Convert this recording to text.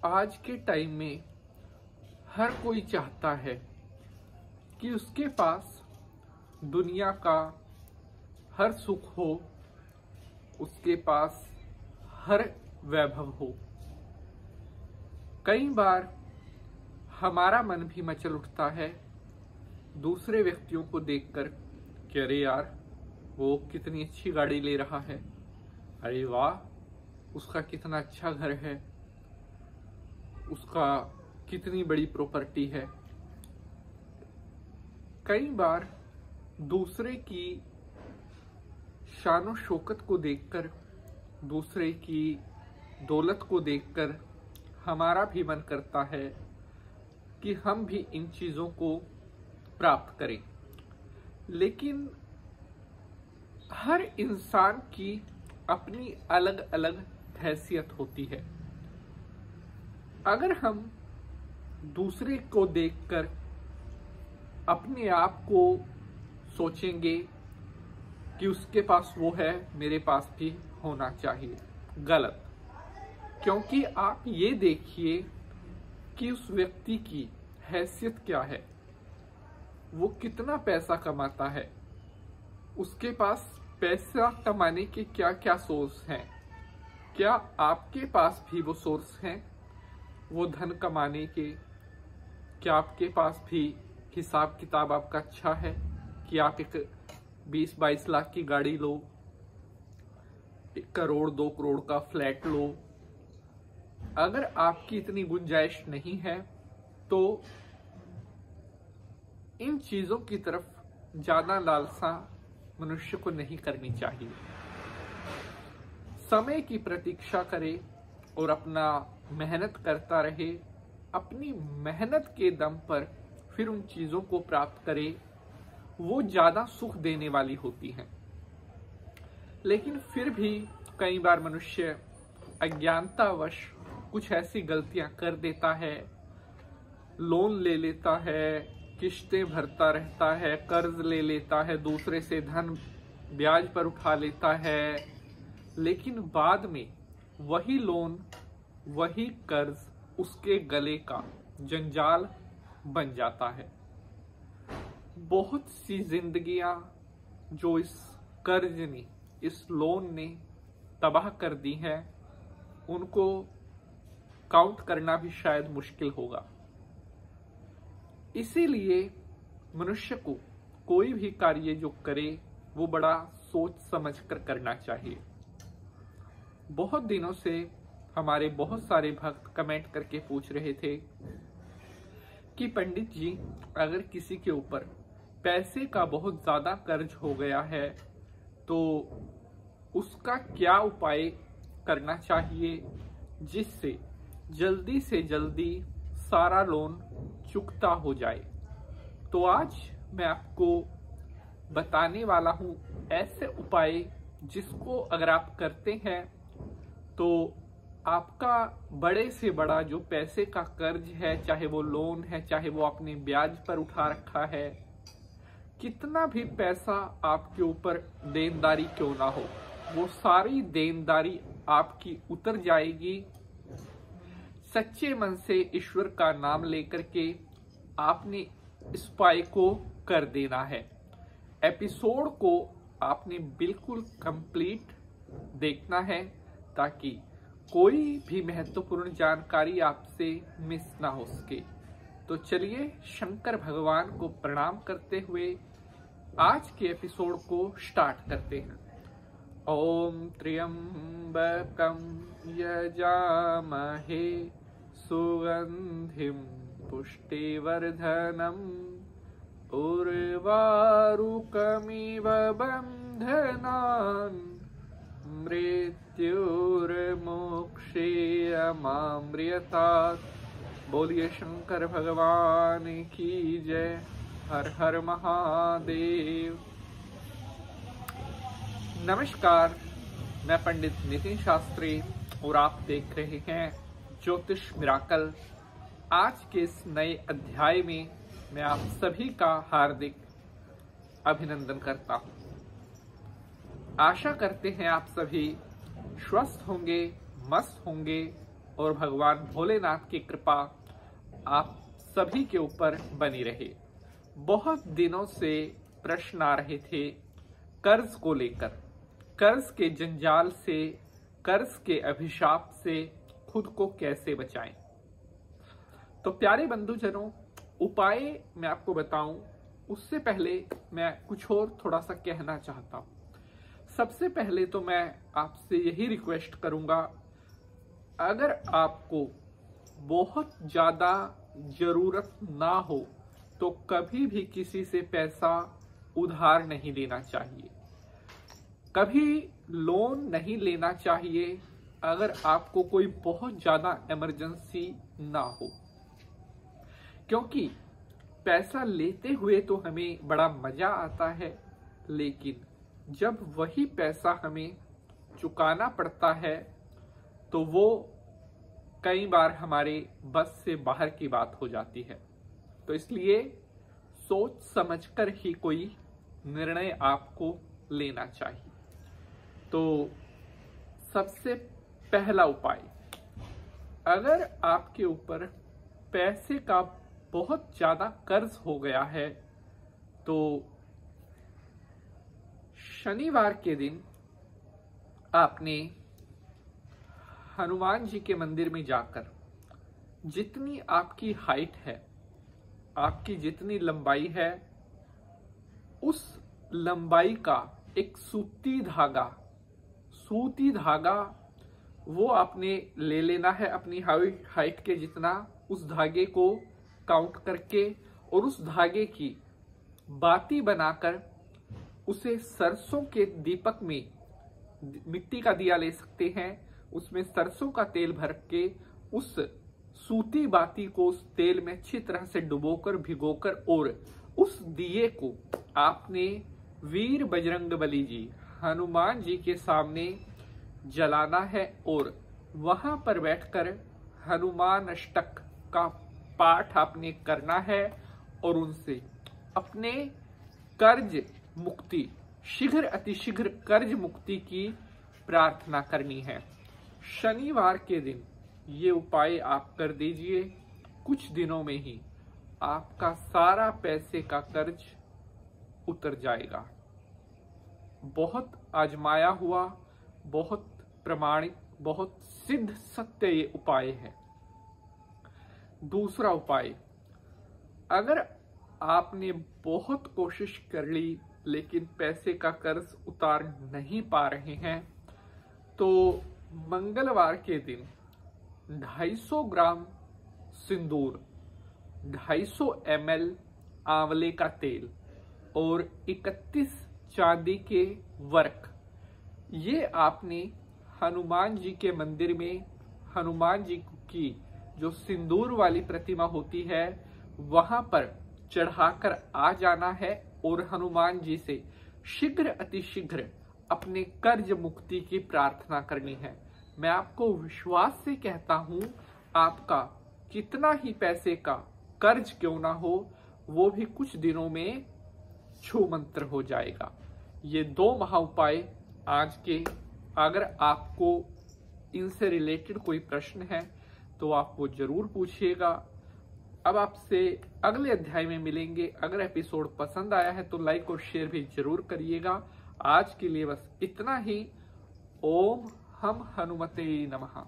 आज के टाइम में हर कोई चाहता है कि उसके पास दुनिया का हर सुख हो, उसके पास हर वैभव हो। कई बार हमारा मन भी मचल उठता है दूसरे व्यक्तियों को देखकर कि अरे यार, वो कितनी अच्छी गाड़ी ले रहा है, अरे वाह, उसका कितना अच्छा घर है, उसका कितनी बड़ी प्रॉपर्टी है। कई बार दूसरे की शान शौकत को देखकर, दूसरे की दौलत को देखकर हमारा भी मन करता है कि हम भी इन चीज़ों को प्राप्त करें। लेकिन हर इंसान की अपनी अलग अलग हैसियत होती है। अगर हम दूसरे को देखकर अपने आप को सोचेंगे कि उसके पास वो है, मेरे पास भी होना चाहिए, गलत। क्योंकि आप ये देखिए कि उस व्यक्ति की हैसियत क्या है, वो कितना पैसा कमाता है, उसके पास पैसा कमाने के क्या क्या सोर्स हैं। क्या आपके पास भी वो सोर्स हैं वो धन कमाने के? क्या आपके पास भी हिसाब किताब आपका अच्छा है कि आप एक 20-22 लाख की गाड़ी लो, 1 करोड़ 2 करोड़ का फ्लैट लो? अगर आपकी इतनी गुंजाइश नहीं है तो इन चीजों की तरफ ज्यादा लालसा मनुष्य को नहीं करनी चाहिए। समय की प्रतीक्षा करे और अपना मेहनत करता रहे, अपनी मेहनत के दम पर फिर उन चीजों को प्राप्त करे, वो ज्यादा सुख देने वाली होती हैं। लेकिन फिर भी कई बार मनुष्य अज्ञानतावश कुछ ऐसी गलतियां कर देता है, लोन ले लेता है, किस्तें भरता रहता है, कर्ज ले लेता है, दूसरे से धन ब्याज पर उठा लेता है, लेकिन बाद में वही लोन, वही कर्ज उसके गले का जंजाल बन जाता है। बहुत सी जिंदगियां जो इस कर्ज ने, इस लोन ने तबाह कर दी हैं, उनको काउंट करना भी शायद मुश्किल होगा। इसीलिए मनुष्य को कोई भी कार्य जो करे वो बड़ा सोच समझ कर करना चाहिए। बहुत दिनों से हमारे बहुत सारे भक्त कमेंट करके पूछ रहे थे कि पंडित जी, अगर किसी के ऊपर पैसे का बहुत ज्यादा कर्ज हो गया है तो उसका क्या उपाय करना चाहिए जिससे जल्दी से जल्दी सारा लोन चुकता हो जाए। तो आज मैं आपको बताने वाला हूं ऐसे उपाय जिसको अगर आप करते हैं तो आपका बड़े से बड़ा जो पैसे का कर्ज है, चाहे वो लोन है, चाहे वो आपने ब्याज पर उठा रखा है, कितना भी पैसा आपके ऊपर देनदारी क्यों ना हो, वो सारी देनदारी आपकी उतर जाएगी। सच्चे मन से ईश्वर का नाम लेकर के आपने इस उपाय को कर देना है। एपिसोड को आपने बिल्कुल कंप्लीट देखना है ताकि कोई भी महत्वपूर्ण जानकारी आपसे मिस ना हो सके। तो चलिए शंकर भगवान को प्रणाम करते हुए आज के एपिसोड को स्टार्ट करते हैं। ओम त्र्यंबकं यजामहे सुगंधिं पुष्टिवर्धनम् उर्वारुकमिव बन्धनान् मृत्युर्मोक्षेयमामृतात्। बोलिए शंकर भगवान की जय। हर हर महादेव। नमस्कार, मैं पंडित नितिन शास्त्री और आप देख रहे हैं ज्योतिष मिराकल। आज के इस नए अध्याय में मैं आप सभी का हार्दिक अभिनंदन करता हूं। आशा करते हैं आप सभी स्वस्थ होंगे, मस्त होंगे और भगवान भोलेनाथ की कृपा आप सभी के ऊपर बनी रहे। बहुत दिनों से प्रश्न आ रहे थे कर्ज को लेकर, कर्ज के जंजाल से, कर्ज के अभिशाप से खुद को कैसे बचाएं। तो प्यारे बंधुजनों, उपाय मैं आपको बताऊं उससे पहले मैं कुछ और थोड़ा सा कहना चाहता हूं। सबसे पहले तो मैं आपसे यही रिक्वेस्ट करूंगा, अगर आपको बहुत ज्यादा जरूरत ना हो तो कभी भी किसी से पैसा उधार नहीं लेना चाहिए, कभी लोन नहीं लेना चाहिए अगर आपको कोई बहुत ज्यादा इमरजेंसी ना हो। क्योंकि पैसा लेते हुए तो हमें बड़ा मजा आता है, लेकिन जब वही पैसा हमें चुकाना पड़ता है तो वो कई बार हमारे बस से बाहर की बात हो जाती है। तो इसलिए सोच समझकर ही कोई निर्णय आपको लेना चाहिए। तो सबसे पहला उपाय, अगर आपके ऊपर पैसे का बहुत ज्यादा कर्ज हो गया है तो शनिवार के दिन आपने हनुमान जी के मंदिर में जाकर जितनी आपकी हाइट है, आपकी जितनी लंबाई है, उस लंबाई का एक सूती धागा वो आपने ले लेना है अपनी हाइट के जितना, उस धागे को काउंट करके, और उस धागे की बाती बनाकर उसे सरसों के दीपक में, मिट्टी का दिया ले सकते हैं, उसमें सरसों का तेल भर के उस सूती बाती को उस तेल में अच्छी तरह से डुबोकर, भिगोकर, और उस दिए को आपने वीर बजरंगबली जी, हनुमान जी के सामने जलाना है और वहां पर बैठकर हनुमान अष्टक का पाठ आपने करना है और उनसे अपने कर्ज मुक्ति, शीघ्र अतिशीघ्र कर्ज मुक्ति की प्रार्थना करनी है। शनिवार के दिन ये उपाय आप कर दीजिए, कुछ दिनों में ही आपका सारा पैसे का कर्ज उतर जाएगा। बहुत आजमाया हुआ, बहुत प्रमाणित, बहुत सिद्ध सत्य ये उपाय है। दूसरा उपाय, अगर आपने बहुत कोशिश कर ली लेकिन पैसे का कर्ज उतार नहीं पा रहे हैं तो मंगलवार के दिन 250 ग्राम सिंदूर, 250 ml आंवले का तेल और 31 चांदी के वर्क, ये आपने हनुमान जी के मंदिर में, हनुमान जी की जो सिंदूर वाली प्रतिमा होती है वहां पर चढ़ाकर आ जाना है और हनुमान जी से शीघ्र अतिशीघ्र अपने कर्ज मुक्ति की प्रार्थना करनी है। मैं आपको विश्वास से कहता हूं, आपका कितना ही पैसे का कर्ज क्यों ना हो, वो भी कुछ दिनों में छू मंत्र हो जाएगा। ये 2 महा उपाय आज के, अगर आपको इनसे रिलेटेड कोई प्रश्न है तो आप वो जरूर पूछिएगा। अब आपसे अगले अध्याय में मिलेंगे। अगर एपिसोड पसंद आया है तो लाइक और शेयर भी जरूर करिएगा। आज के लिए बस इतना ही। ओम हम हनुमते नमः।